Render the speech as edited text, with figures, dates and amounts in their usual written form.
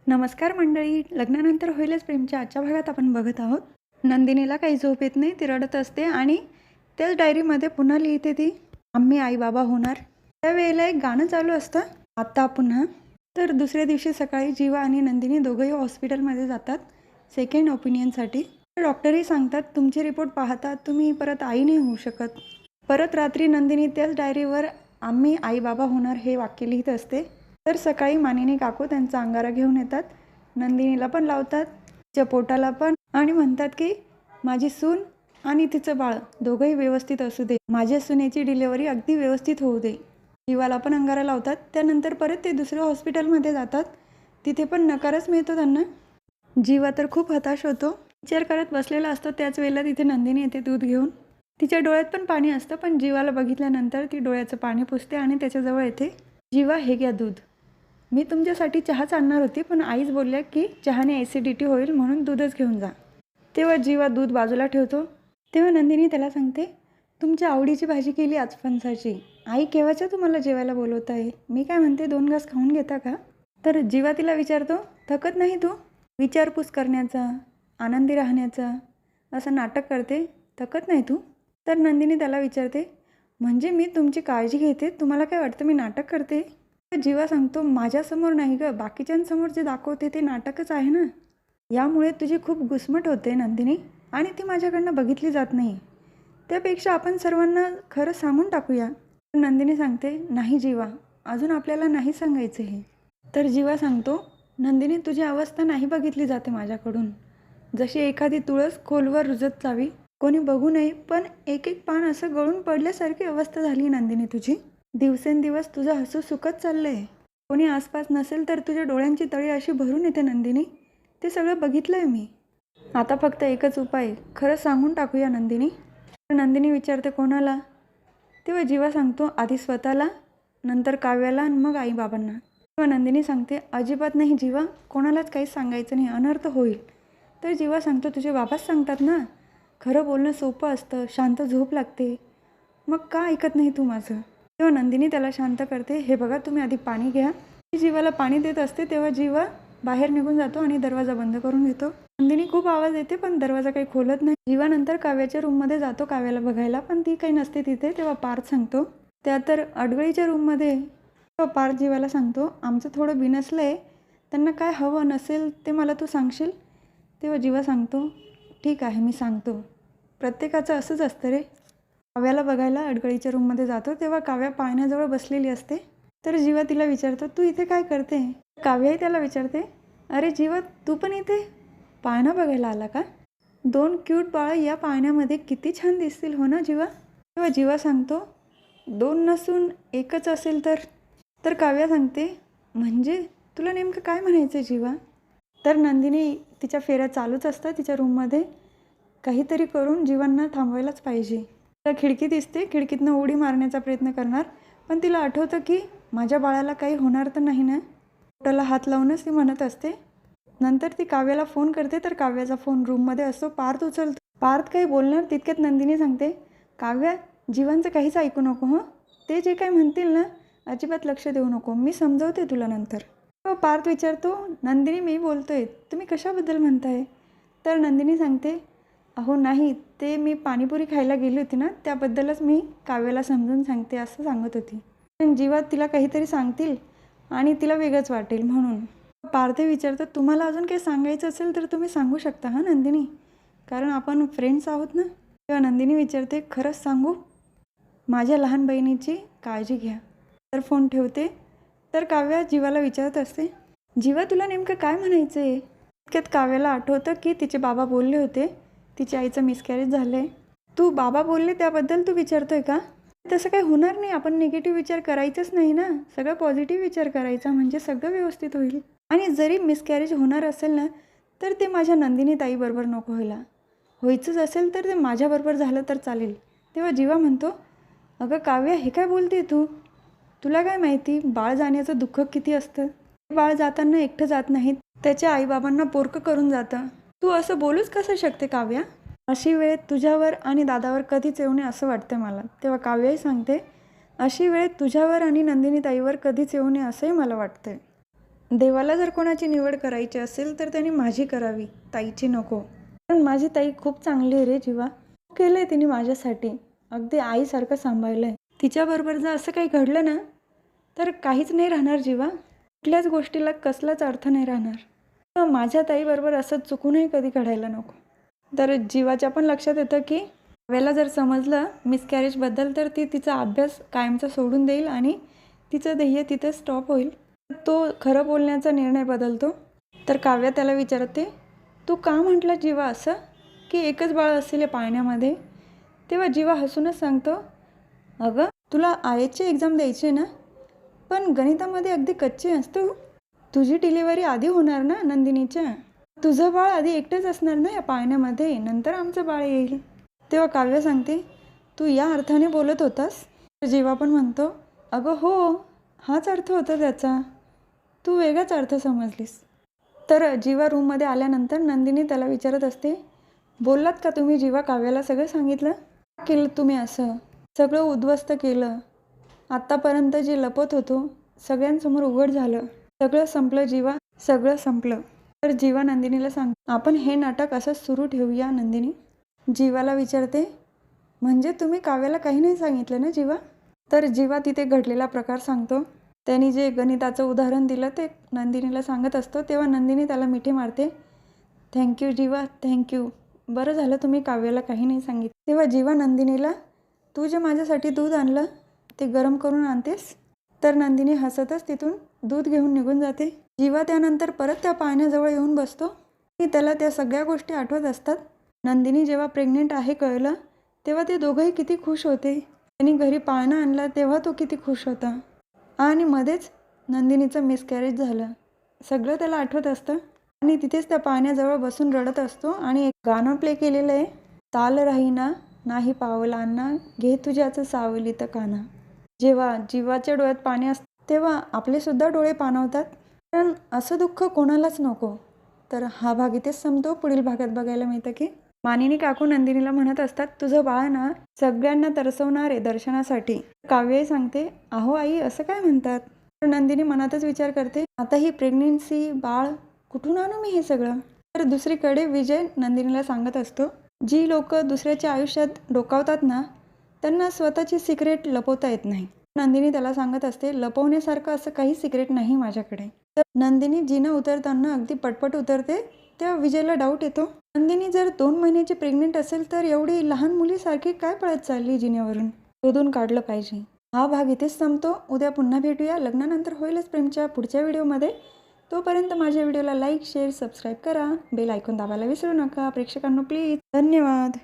नमस्कार मंडळी. लग्नानंतर होईलच प्रेमच्या आजच्या भागात आपण बघत आहोत. नंदिनीला काही झोप येत नाही, ती रडत असते आणि त्याच डायरीमध्ये पुन्हा लिहिते ती, आम्ही आई बाबा होणार. त्यावेळेला एक गाणं चालू असतं, आता पुन्हा. तर दुसऱ्या दिवशी सकाळी जीवा आणि नंदिनी दोघंही हॉस्पिटलमध्ये जातात सेकंड ओपिनियनसाठी. डॉक्टरही सांगतात, तुमचे रिपोर्ट पाहता तुम्ही परत आई नाही होऊ शकत. परत रात्री नंदिनी त्याच डायरीवर आम्ही आई बाबा होणार हे वाक्य लिहित असते. तर सकाळी मानिनी काकू त्यांचा अंगारा घेऊन येतात, नंदिनीला पण लावतात, तिच्या पोटाला पण, आणि म्हणतात की माझी सून आणि तिचं बाळ दोघंही व्यवस्थित असू दे, माझ्या सुनेची डिलिव्हरी अगदी व्यवस्थित होऊ दे. जीवाला पण अंगारा लावतात. त्यानंतर परत ते दुसऱ्या हॉस्पिटलमध्ये जातात. तिथे पण नकारच मिळतो त्यांना. जीवा तर खूप हताश होतो, विचार करत बसलेला असतो. त्याच वेळेला तिथे नंदिनी येते दूध घेऊन. तिच्या डोळ्यात पण पाणी असतं, पण जीवाला बघितल्यानंतर ती डोळ्याचं पाणी पुसते आणि त्याच्याजवळ येते. जीवा, हे घ्या दूध. मी तुमच्यासाठी चहाच आणणार होती, पण आईच बोलल्या की चहाने ॲसिडिटी होईल, म्हणून दूधच घेऊन जा. तेव्हा जीवा दूध बाजूला ठेवतो. तेव्हा नंदिनी त्याला सांगते, तुमच्या आवडीची भाजी केली आज फणसाची. आई केव्हाच्या तुम्हाला जेवायला बोलवत आहे. मी काय म्हणते, 2 घास खाऊन घेता का? तर जीवा तिला विचारतो, थकत नाही तू? विचारपूस करण्याचा, आनंदी राहण्याचा असं नाटक करते, थकत नाही तू? तर नंदिनी त्याला विचारते, म्हणजे मी तुमची काळजी घेते, तुम्हाला काय वाटतं मी नाटक करते? जीवा सांगतो, माझ्यासमोर नाही गं, बाकीच्यांसमोर जे दाखवते ते नाटकच आहे ना. यामुळे तुझी खूप घुसमट होते नंदिनी, आणि ती माझ्याकडनं बघितली जात नाही. त्यापेक्षा आपण सर्वांना खरं सांगून टाकूया. नंदिनी सांगते, नाही जीवा, अजून आपल्याला नाही सांगायचं हे. तर जीवा सांगतो, नंदिनी तुझी अवस्था नाही बघितली जाते माझ्याकडून. जशी एखादी तुळस खोलवर रुजत जावी, कोणी बघू नये, पण एक एक पान असं गळून पडल्यासारखी अवस्था झाली नंदिनी तुझी. दिवसेंदिवस तुझं हसू सुकत चाललंय. कोणी आसपास नसेल तर तुझ्या डोळ्यांची तळी अशी भरून येते नंदिनी. ते सगळं बघितलंय मी. आता फक्त एकच उपाय, खरं सांगून टाकूया नंदिनी. नंदिनी विचारते, कोणाला? तेव्हा जीवा सांगतो, आधी स्वतःला, नंतर काव्याला आणि मग आई बाबांना. तेव्हा नंदिनी सांगते, अजिबात नाही जीवा, कोणालाच काहीच सांगायचं नाही, अनर्थ होईल. तर जीवा सांगतो, तुझे बाबाच सांगतात ना, खरं बोलणं सोपं असतं, शांत झोप लागते, मग का ऐकत नाही तू माझं? तेव्हा नंदिनी त्याला शांत करते, हे बघा तुम्ही आधी पाणी घ्या. ती जीवाला पाणी देत असते. तेव्हा जीवा बाहेर निघून जातो आणि दरवाजा बंद करून घेतो. नंदिनी खूप आवाज येते, पण दरवाजा काही खोलत नाही. जीवा नंतर काव्याच्या रूममध्ये जातो काव्याला बघायला, पण ती काही नसते तिथे. तेव्हा पार्थ सांगतो, त्या तर अडगळीच्या रूममध्ये. तेव्हा पार्थ जीवाला सांगतो, आमचं थोडं बिनसलंय, त्यांना काय हवं नसेल ते मला तू सांगशील? तेव्हा जीवा सांगतो, ठीक आहे, मी सांगतो. प्रत्येकाचं असंच असतं रे. काव्याला बघायला अडगळीच्या रूममध्ये जातो. तेव्हा काव्या पाळण्याजवळ बसलेली असते. तर जीवा तिला विचारतो, तू इथे काय करते? काव्याही त्याला विचारते, अरे जीवा, तू पण इथे पाळणा बघायला आला का? 2 क्यूट बाळं या पाळण्यामध्ये किती छान दिसतील, हो ना जीवा? तेव्हा जीवा सांगतो, 2 नसून एकच असेल तर? तर काव्या सांगते, म्हणजे तुला नेमकं काय म्हणायचं जीवा? तर नंदिनी तिच्या फेऱ्या चालूच असतात तिच्या रूममध्ये. काहीतरी करून जीवांना थांबवायलाच पाहिजे. तर खिडकी दिसते, खिडकीतनं उडी मारण्याचा प्रयत्न करणार, पण तिला आठवतं की माझ्या बाळाला काही होणार तर नाही ना. पोटाला हात लावूनच ती म्हणत असते. नंतर ती काव्याला फोन करते, तर काव्याचा फोन रूममध्ये असतो. पार्थ उचलतो. पार्थ काही बोलणार तितक्यात नंदिनी सांगते, काव्या, जीवांचं काहीच ऐकू नको हं, ते जे काही म्हणतील ना, अजिबात लक्ष देऊ नको, मी समजवते तुला नंतर. पार्थ विचारतो, नंदिनी मी बोलतोय, तुम्ही कशाबद्दल म्हणताय? तर नंदिनी सांगते, अहो नाही, ते मी पाणीपुरी खायला गेली होती ना, त्याबद्दलच मी काव्याला समजून सांगते असं सांगत होती. पण जीवा तिला काहीतरी सांगतील आणि तिला वेगळंच वाटेल म्हणून. पार्थ विचारतो, तुम्हाला अजून काही सांगायचं असेल तर तुम्ही सांगू शकता हां नंदिनी, कारण आपण फ्रेंड्स आहोत ना. तेव्हा नंदिनी विचारते, खरंच सांगू? माझ्या लहान बहिणीची काळजी घ्या. तर फोन ठेवते. तर काव्या जीवाला विचारत असते, जीवा तुला नेमकं काय म्हणायचं आहे? इतक्यात काव्याला आठवतं की तिचे बाबा बोलले होते तिच्या आईचं मिसकॅरेज झालं आहे. तू बाबा बोलले त्याबद्दल तू विचारतोय का? तसं काही होणार नाही, आपण निगेटिव्ह विचार करायचंच नाही ना, सगळं पॉझिटिव्ह विचार करायचा, म्हणजे सगळं व्यवस्थित होईल. आणि जरी मिसकॅरेज होणार असेल ना, तर ते माझ्या नंदिनी ताईबरोबर नको व्हायचंच असेल तर ते माझ्याबरोबर झालं तर चालेल. तेव्हा जीवा म्हणतो, अगं काव्या, हे काय बोलते तू? तुला काय माहिती बाळ जाण्याचं दुःख किती असतं? बाळ जाताना एकटं जात नाहीत, त्याच्या आईबाबांना पोरकं करून जातं. तू असं बोलूच कसं शकते काव्या? अशी वेळ तुझ्यावर आणि दादावर कधीच येऊ नये असं वाटतं मला. तेव्हा काव्याही सांगते, अशी वेळ तुझ्यावर आणि नंदिनी ताईवर कधीच येऊ नये असंही मला वाटतंय. देवाला जर कोणाची निवड करायची असेल तर त्यांनी माझी करावी, ताईची नको. कारण माझी ताई खूप चांगली आहे रे जीवा. केलं आहे तिने माझ्यासाठी, अगदी आईसारखं सांभाळलं आहे. तिच्याबरोबर जर असं काही घडलं ना तर काहीच नाही राहणार जीवा. कुठल्याच गोष्टीला कसलाच अर्थ नाही राहणार. तर माझ्या ताईबरोबर असं चुकूनही कधी घडायला नको. तर जीवाच्या पण लक्षात येतं की काव्याला जर समजलं मिसकॅरेजबद्दल तर ती तिचा अभ्यास कायमचा सोडून देईल आणि तिचं ध्येय तिथे स्टॉप होईल. तो खरं बोलण्याचा निर्णय बदलतो. तर काव्या त्याला विचारते, तू का म्हटलं जीवा असं की एकच बाळ असेल या पाळण्यामध्ये? तेव्हा जीवा हसूनच सांगतो, अगं तुला IASची एक्झाम द्यायची आहे ना, पण गणितामध्ये अगदी कच्ची असतो. तुझी डिलिव्हरी आधी होणार ना नंदिनीच्या. तुझं बाळ आधी एकटंच असणार ना या पाळण्यामध्ये, नंतर आमचं बाळ येईल. तेव्हा काव्य सांगते, तू या अर्थाने बोलत होतास? जीवा पण म्हणतो, अगं हो, हाच अर्थ होता त्याचा, तू वेगळाच अर्थ समजलीस. तर जीवा रूममध्ये आल्यानंतर नंदिनी त्याला विचारत असते, बोललात का तुम्ही जीवा काव्याला सगळं सांगितलं? का केलं तुम्ही असं? सगळं उद्ध्वस्त केलं. आत्तापर्यंत जे लपत होतो सगळ्यांसमोर उघड झालं. सगळं संपलं जीवा, सगळं संपलं. तर जीवा नंदिनीला सांग, आपण हे नाटक असंच सुरू ठेवूया नंदिनी. जीवाला विचारते, म्हणजे तुम्ही काव्याला काही नाही सांगितलं ना जीवा? तर जीवा तिथे घडलेला प्रकार सांगतो. त्यांनी जे गणिताचं उदाहरण दिलं ते नंदिनीला सांगत असतो. तेव्हा नंदिनी त्याला मिठी मारते. थँक्यू जीवा, थँक्यू. बरं झालं तुम्ही काव्याला काही नाही सांगितलं. तेव्हा जीवा नंदिनीला, तू जे माझ्यासाठी दूध आणलं ते गरम करून आणतेस? तर नंदिनी हसतच तिथून दूध घेऊन निघून जाते. जीवा त्यानंतर परत त्या पाळण्याजवळ येऊन बसतो की त्याला त्या सगळ्या गोष्टी आठवत असतात. नंदिनी जेव्हा प्रेग्नेंट आहे कळलं तेव्हा ते दोघंही किती खुश होते. त्यांनी घरी पाळणा आणला तेव्हा तो किती खुश होता. आणि मध्येच नंदिनीचं मिसकॅरेज झालं. सगळं त्याला आठवत असतं आणि तिथेच त्या पाळण्याजवळ बसून रडत असतो. आणि एक गाणं प्ले केलेलं आहे, ताल राहीना नाही पावलांना, घे तुझ्याचं सावलीत काना. जेव्हा जीवाच्या डोळ्यात पाणी असतं तेव्हा आपलेसुद्धा डोळे पाणावतात. कारण असं दुःख कोणालाच नको. तर हा भाग इथेच संपतो. पुढील भागात बघायला मिळतं की मानिनी काकू नंदिनीला म्हणत असतात, तुझं बाळ ना सगळ्यांना तरसवणार आहे दर्शनासाठी. काव्यही सांगते, अहो आई असं काय म्हणतात? तर नंदिनी मनातच विचार करते, आता ही प्रेग्नेन्सी, बाळ कुठून आणू मी हे सगळं? तर दुसरीकडे विजय नंदिनीला सांगत असतो, जी लोक दुसऱ्याच्या आयुष्यात डोकावतात ना त्यांना स्वतःची सिक्रेट लपवता येत नाही. नंदिनी त्याला सांगत असते, लपवण्यासारखं असं काही सिक्रेट नाही माझ्याकडे. तर नंदिनी जिना उतरताना अगदी पटपट उतरते. तेव्हा विजयला डाऊट येतो, नंदिनी जर 2 महिन्याची प्रेग्नेंट असेल तर एवढी लहान मुलीसारखी काय पळत चालली जिन्यावरून? शोधून काढलं पाहिजे. हा भाग इथेच संपतो. उद्या पुन्हा भेटूया लग्नानंतर होईलच प्रेमच्या पुढच्या व्हिडिओमध्ये. तोपर्यंत माझ्या व्हिडिओला लाईक, शेअर, सबस्क्राईब करा. बेल आयकॉन दाबायला विसरू नका. प्रेक्षकांनो प्लीज. धन्यवाद.